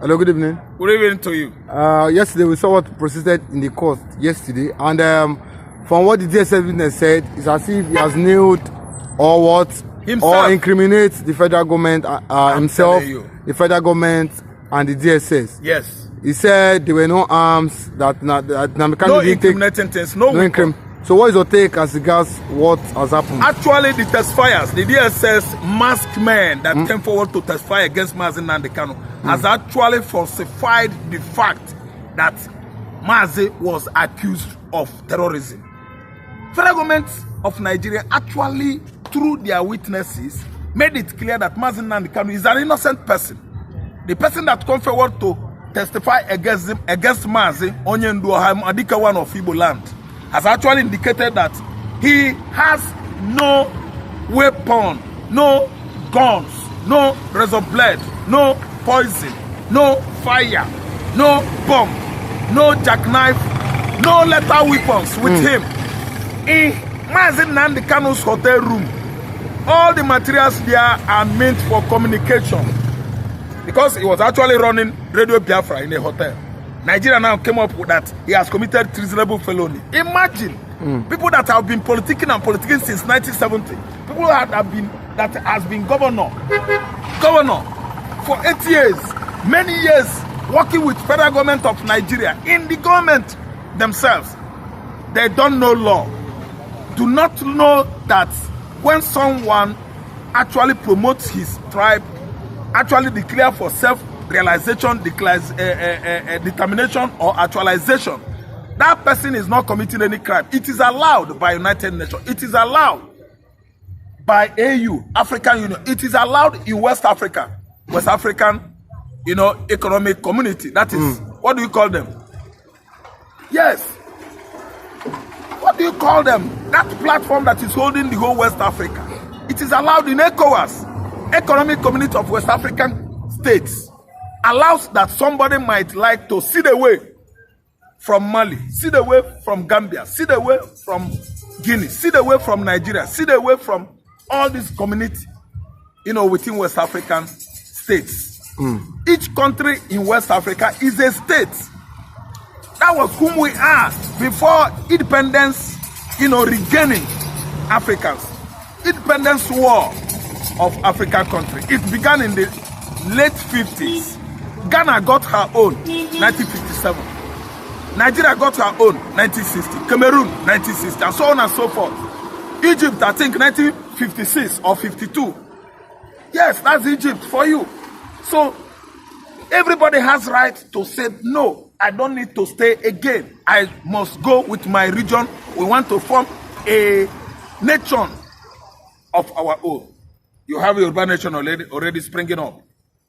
Hello, good evening. Good evening to you. Yesterday we saw what proceeded in the court yesterday, and from what the DSS witness said, it's as if he has nailed or what Himself. or incriminates the federal government himself, the federal government, and the DSS. Yes. He said there were no arms that Nnamdi Kanu No didn't take. incriminating things. No weapon. So what is your take as regards what has happened? Actually, the testifiers, the DSS masked men that came forward to testify against Mazi Nnamdi Kanu has actually falsified the fact that Mazi was accused of terrorism. Federal government of Nigeria actually, through their witnesses, made it clear that Mazi Nnamdi Kanu is an innocent person. The person that came forward to testify against him, against Mazi Nnamdi Adika, one of Igbo land, has actually indicated that he has no weapon, no guns, no razor blade, no poison, no fire, no bomb, no jackknife, no lethal weapons with him. In Mazi Nnamdi Kanu's hotel room, all the materials there are meant for communication, because he was actually running Radio Biafra in a hotel. Nigeria now came up with that he has committed treasonable felony. Imagine people that have been politicking since 1970, people that has been governor for 8 years, many years, working with federal government of Nigeria. In the government themselves, they don't know law, do not know that when someone actually promotes his tribe, actually declare for self-realization, determination or actualization, that person is not committing any crime. It is allowed by United Nations. It is allowed by AU, African Union. It is allowed in West Africa, West African, economic community. That is, what do you call them? Yes. What do you call them? That platform that is holding the whole West Africa. It is allowed in ECOWAS, Economic Community of West African States. Allows that somebody might like to sit away from Mali, sit away from Gambia, sit away from Guinea, sit away from Nigeria, sit away from all this community, within West African states. Each country in West Africa is a state. That was whom we are before independence, regaining Africans. Independence war of African country. It began in the late 50s. Ghana got her own 1957. Nigeria got her own 1960. Cameroon 1960, and so on and so forth. Egypt, I think 1956 or 52. Yes, that's Egypt for you. So everybody has right to say, no, I don't need to stay again. I must go with my region. We want to form a nation of our own. You have your urban nation already springing up.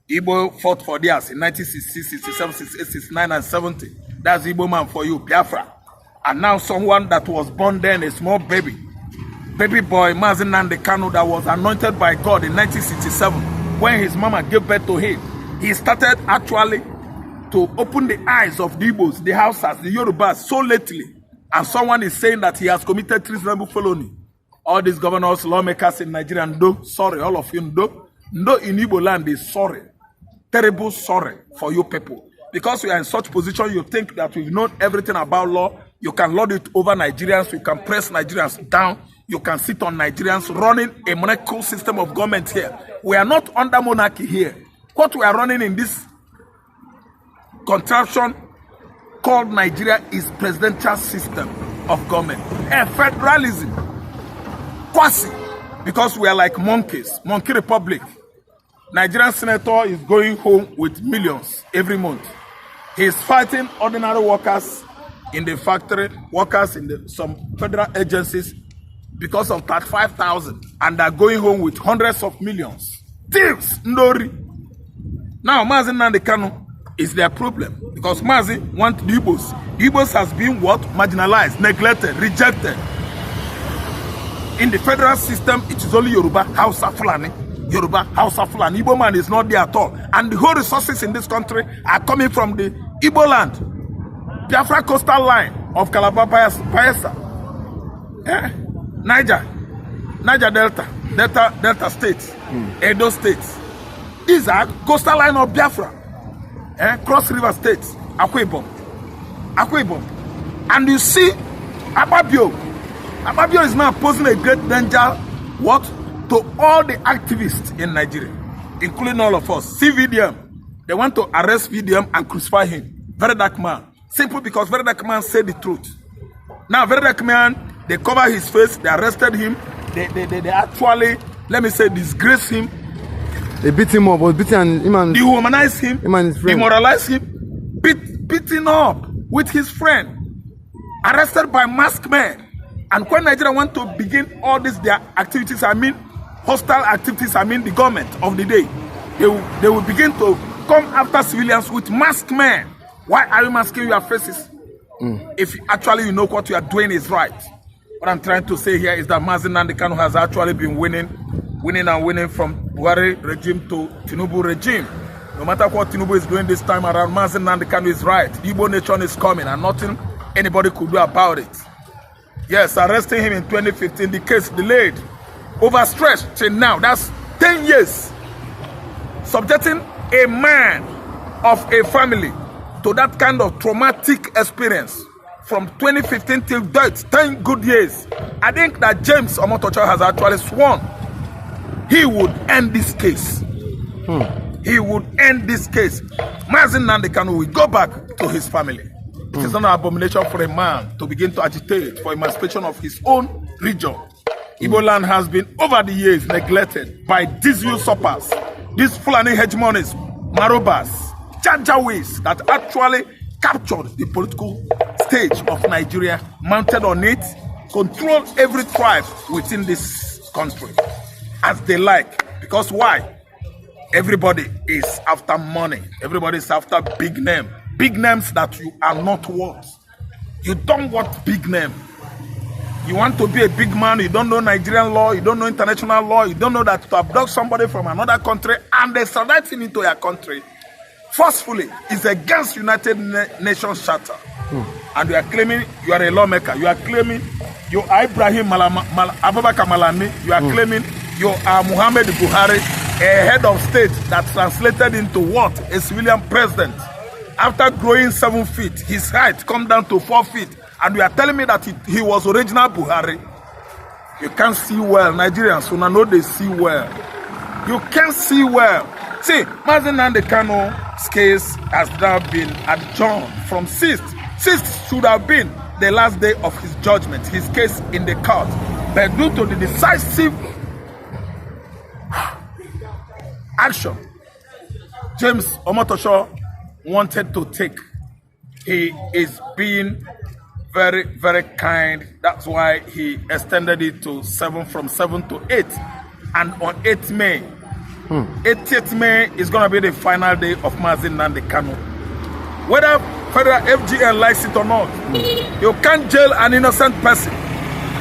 Igbo fought for theirs in 1966, 67, 68, 69, and 70. That's Igbo man for you, Biafra. And now someone that was born then, a small baby boy, Mazi Nnamdi Kanu, that was anointed by God in 1967, when his mama gave birth to him, he started actually to open the eyes of the Igbos, the Hausas, the Yorubas so lately. And someone is saying that he has committed treasonable felony. All these governors, lawmakers in Nigeria, sorry, all of you, Ndo in Igbo land is sorry. Terrible sorry for you people. Because we are in such position, you think that we've known everything about law. You can lord it over Nigerians. You can press Nigerians down. You can sit on Nigerians running a monarchical system of government here. We are not under monarchy here. What we are running in this contraption called Nigeria is presidential system of government. A federalism. Quasi. Because we are like monkeys. Monkey republic. Nigerian senator is going home with millions every month. He is fighting ordinary workers in the factory, workers in some federal agencies because of 35,000, and they're going home with hundreds of millions. Thieves, Ndori. Now, Mazi Nnamdi Kanu is their problem because Mazi wants the Igbos. The Igbos has been what? Marginalized, neglected, rejected. In the federal system, it is only Yoruba, Hausa, Fulani. Yoruba, Hausa, Fulani. Igbo man is not there at all. And the whole resources in this country are coming from the Igbo land. Biafra coastal line of Calabar, Bayelsa. Niger Delta states, Edo states. These are coastal line of Biafra. Cross River State, Akwa Ibom. And you see, Akpabio is now posing a great danger, what? To all the activists in Nigeria, including all of us. See VDM. They want to arrest VDM and crucify him. Very dark man. Simply because very dark man said the truth. Now, very dark man, they cover his face, they arrested him, they actually, let me say, disgrace him. They beat him up, dehumanize him, demoralize him, beating up with his friend, arrested by masked men. And when Nigeria want to begin all these their activities, hostile activities, the government of the day, they will begin to come after civilians with masked men. Why are you masking your faces? If actually you know what you are doing is right. What I'm trying to say here is that Mazi Nnamdi Kanu has actually been winning from Buhari regime to Tinubu regime. No matter what Tinubu is doing this time around, Mazi Nnamdi Kanu is right. The Igbo nation is coming and nothing anybody could do about it. Yes, arresting him in 2015, the case delayed, overstretched till now. That's 10 years. Subjecting a man of a family to that kind of traumatic experience from 2015 till date, 10 good years. I think that James Omotocho has actually sworn he would end this case. He would end this case. Mazi Nnamdi Kanu will go back to his family. It is not an abomination for a man to begin to agitate for emancipation of his own region. Igbo land has been over the years neglected by these usurpers, these Fulani hegemonies, Marobas, Janjawees that actually captured the political stage of Nigeria, mounted on it, control every tribe within this country as they like. Because why? Everybody is after money. Everybody is after big name. Big names that you are not worth. You don't want big name. You want to be a big man, you don't know Nigerian law, you don't know international law, you don't know that to abduct somebody from another country and they extradite him into your country forcefully is against United Nations Charter. And you are claiming you are a lawmaker. You are claiming you are Ibrahim Abubakar Malami. You are claiming you are Muhammad Buhari, a head of state that translated into what? A civilian president. After growing 7 feet, his height come down to 4 feet. And you are telling me that he was original Buhari. You can't see well. Nigerians, so now know they see well. You can't see well. See, Mazi Nnamdi Kanu's case has now been adjourned from 6th. 6th should have been the last day of his judgment, his case in the court. But due to the decisive action James Omotosho wanted to take, he is being very, very kind. That's why he extended it to 7, from 7 to 8. And on 8th May, 80th May is going to be the final day of Mazi Nnamdi Kanu. Whether federal FGN likes it or not, you can't jail an innocent person.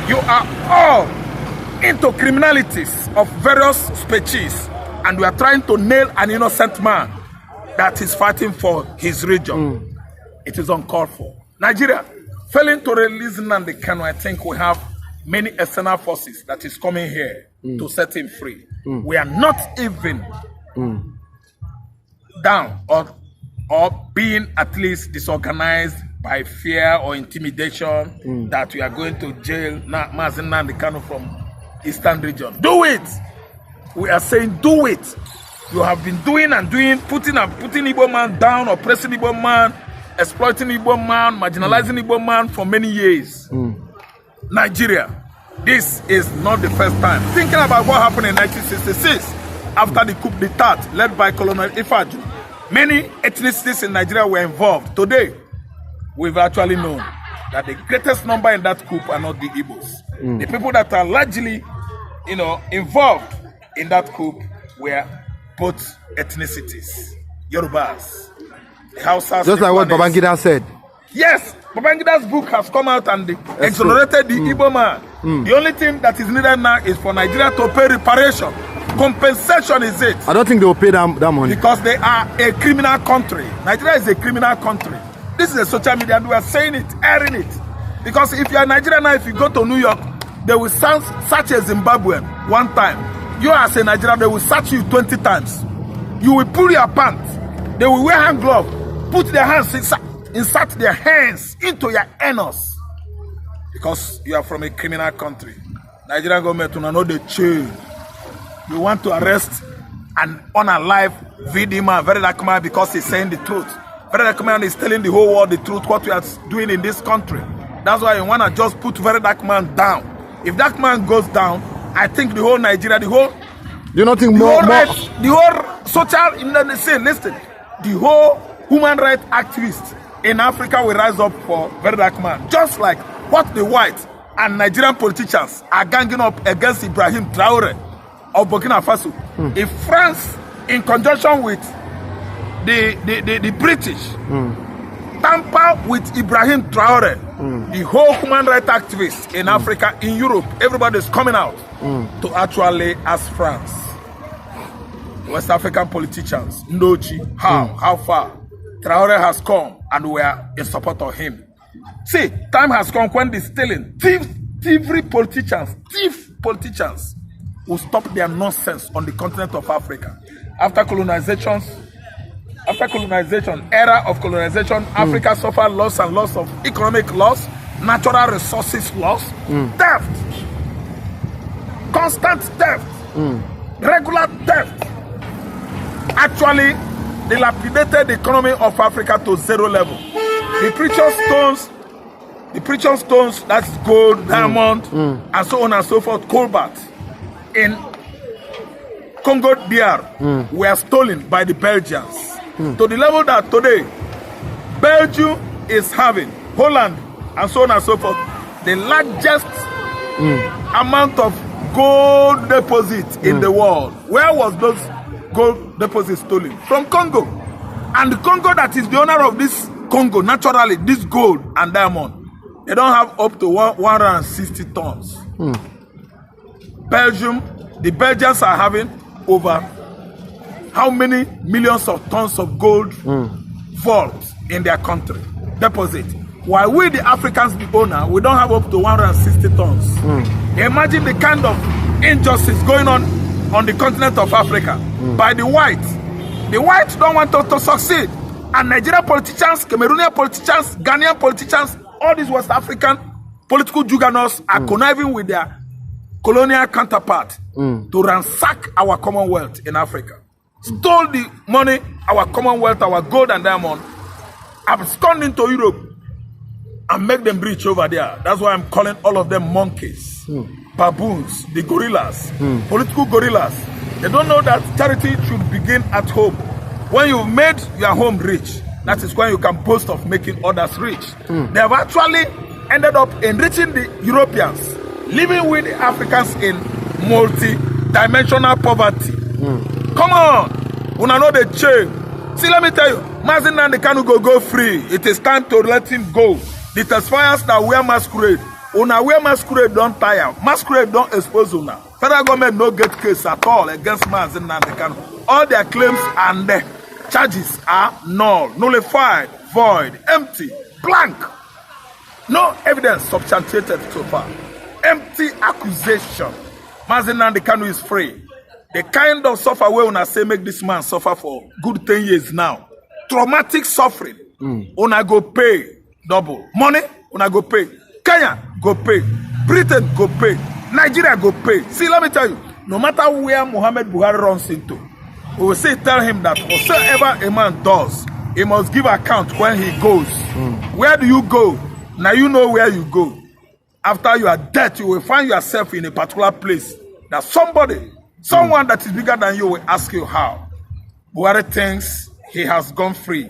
You are all into criminalities of various species, and we are trying to nail an innocent man that is fighting for his region. It is uncalled for. Nigeria, failing to release Nnamdi Kanu, I think we have many external forces that is coming here to set him free. We are not even down or being at least disorganized by fear or intimidation that we are going to jail Mazi Nnamdi Kanu from Eastern region. Do it! We are saying do it. You have been doing and doing, putting Igbo man down, oppressing Igbo man, exploiting Igbo man, marginalizing Igbo man for many years. Nigeria, this is not the first time. Thinking about what happened in 1966 after the coup d'etat led by Colonel Ifaju, many ethnicities in Nigeria were involved. Today, we've actually known that the greatest number in that coup are not the Igbos. The people that are largely, involved in that coup were both ethnicities. Yorubas, the Hausas. Just like what Babangida said. Yes, Babangida's book has come out and exonerated the Igbo man. The only thing that is needed now is for Nigeria to pay reparation. Compensation is it. I don't think they will pay that money. Because they are a criminal country. Nigeria is a criminal country. This is a social media and we are saying it, airing it. Because if you are Nigerian now, if you go to New York, they will search a Zimbabwean one time. You as a Nigerian, they will search you 20 times. You will pull your pants They will wear hand glove, put their hands insert their hands into your anus. Because you are from a criminal country. Nigerian government will know the chain. You want to arrest an unalive VD man, very dark man, because he's saying the truth. Very dark man is telling the whole world the truth, what we are doing in this country. That's why you want to just put very dark man down. If that man goes down, I think the whole Nigeria, the whole... You don't think more... The whole social... Say, listen, the whole human rights activists in Africa will rise up for very dark man. Just like what the white and Nigerian politicians are ganging up against Ibrahim Traore of Burkina Faso. If France, in conjunction with the British, tamper with Ibrahim Traore, the whole human rights activists in Africa, in Europe, everybody is coming out to actually ask France, West African politicians, Ndochi, how far Traore has come, and we are in support of him. See, time has come when the stealing, thievery politicians, will stop their nonsense on the continent of Africa. After colonization, era of colonization, Africa suffered loss and loss of economic loss, natural resources loss, theft, constant theft, regular theft. Actually, dilapidated the economy of Africa to zero level. The precious stones, that's gold, diamond, and so on and so forth, cobalt, in Congo DR, were stolen by the Belgians. To the level that today, Belgium is having, Holland, and so on and so forth, the largest amount of gold deposits in the world. Where was those gold deposits stolen? From Congo. And the Congo that is the owner of this Congo, naturally, this gold and diamond, they don't have up to 160 tons. Belgium, the Belgians are having over how many millions of tons of gold vault in their country, deposit. While we, the Africans, the owner, we don't have up to 160 tons. Imagine the kind of injustice going on the continent of Africa by the whites. The whites don't want us to succeed. And Nigerian politicians, Cameroonian politicians, Ghanaian politicians, all these West African political juggernauts are conniving with their colonial counterpart to ransack our commonwealth in Africa. Stole the money, our commonwealth, our gold and diamond, abscond into Europe and make them rich over there. That's why I'm calling all of them monkeys, baboons, the gorillas, political gorillas. They don't know that charity should begin at home. When you've made your home rich, that is when you can boast of making others rich. They have actually ended up enriching the Europeans, living with the Africans in multi-dimensional poverty. Come on, una know the chain. See, let me tell you, Mazi Nnamdi Kanu go free. It is time to let him go. The testifiers that wear masquerade, una wear masquerade don't tire. Masquerade don't expose una. Federal government no get case at all against Mazi Nnamdi Kanu. All their claims and the charges are null, nullified, void, empty, blank. No evidence substantiated so far. Empty accusation. Mazi Nnamdi Kanu is free. The kind of suffer we una say make this man suffer for good 10 years now. Traumatic suffering. Una go pay double. Money, una go pay. Kenya, go pay. Britain, go pay. Nigeria, go pay. See, let me tell you, no matter where Muhammad Buhari runs into, we will say, tell him that whatsoever a man does, he must give account when he goes. Where do you go? Now you know where you go. After you are dead, you will find yourself in a particular place that someone that is bigger than you will ask you how. Buhari thinks he has gone free.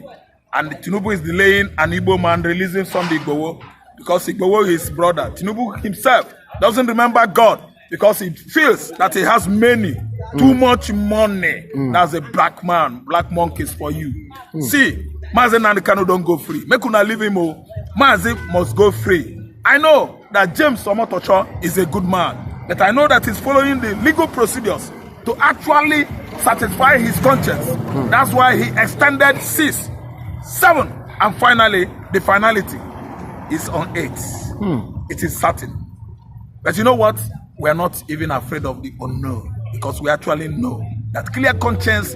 And Tinubu is delaying an Igbo man releasing Sunday Igboho because Igboho is his brother. Tinubu himself doesn't remember God because he feels that he has too much money. That's a black man, black monkeys for you. See, Mazi Nnamdi Kanu don't go free. Make una leave him. Mazi must go free. I know that James Omotocho is a good man, but I know that he's following the legal procedures to actually satisfy his conscience. That's why he extended 6, 7, and finally, the finality is on 8. It is certain. But you know what? We are not even afraid of the unknown because we actually know that clear conscience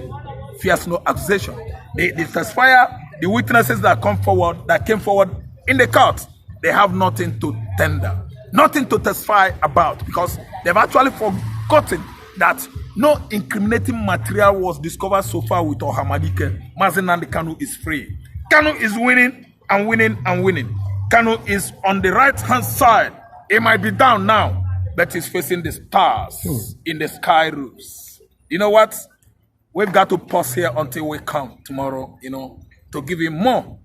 fears no accusation. The testifier, the witnesses that came forward in the court, they have nothing to tender, nothing to testify about, because they've actually forgotten that no incriminating material was discovered so far with Ohamadike. Mazi Nnamdi Kanu is free. Kanu is winning and winning and winning. Kanu is on the right-hand side. He might be down now, but he's facing the stars in the sky roofs. You know what? We've got to pause here until we come tomorrow, to give you more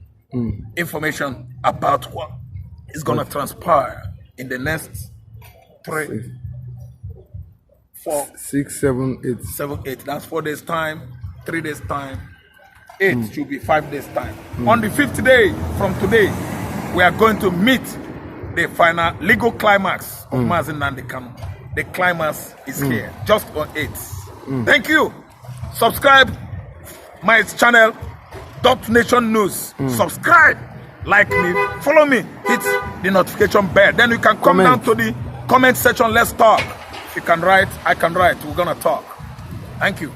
information about what is going to transpire in the next 3, 4, 6, 7, 8. 7, 8. That's 4 days' time, 3 days' time. 8 should be 5 days' time. On the 5th day from today, we are going to meet the final legal climax of Mazi Nnamdi Kanu. The climax is here, just on 8. Thank you. Subscribe my channel, .Nation News. Subscribe, like me, follow me, hit the notification bell. Then you can come down to the comment section. Let's talk. If you can write, I can write. We're gonna talk. Thank you.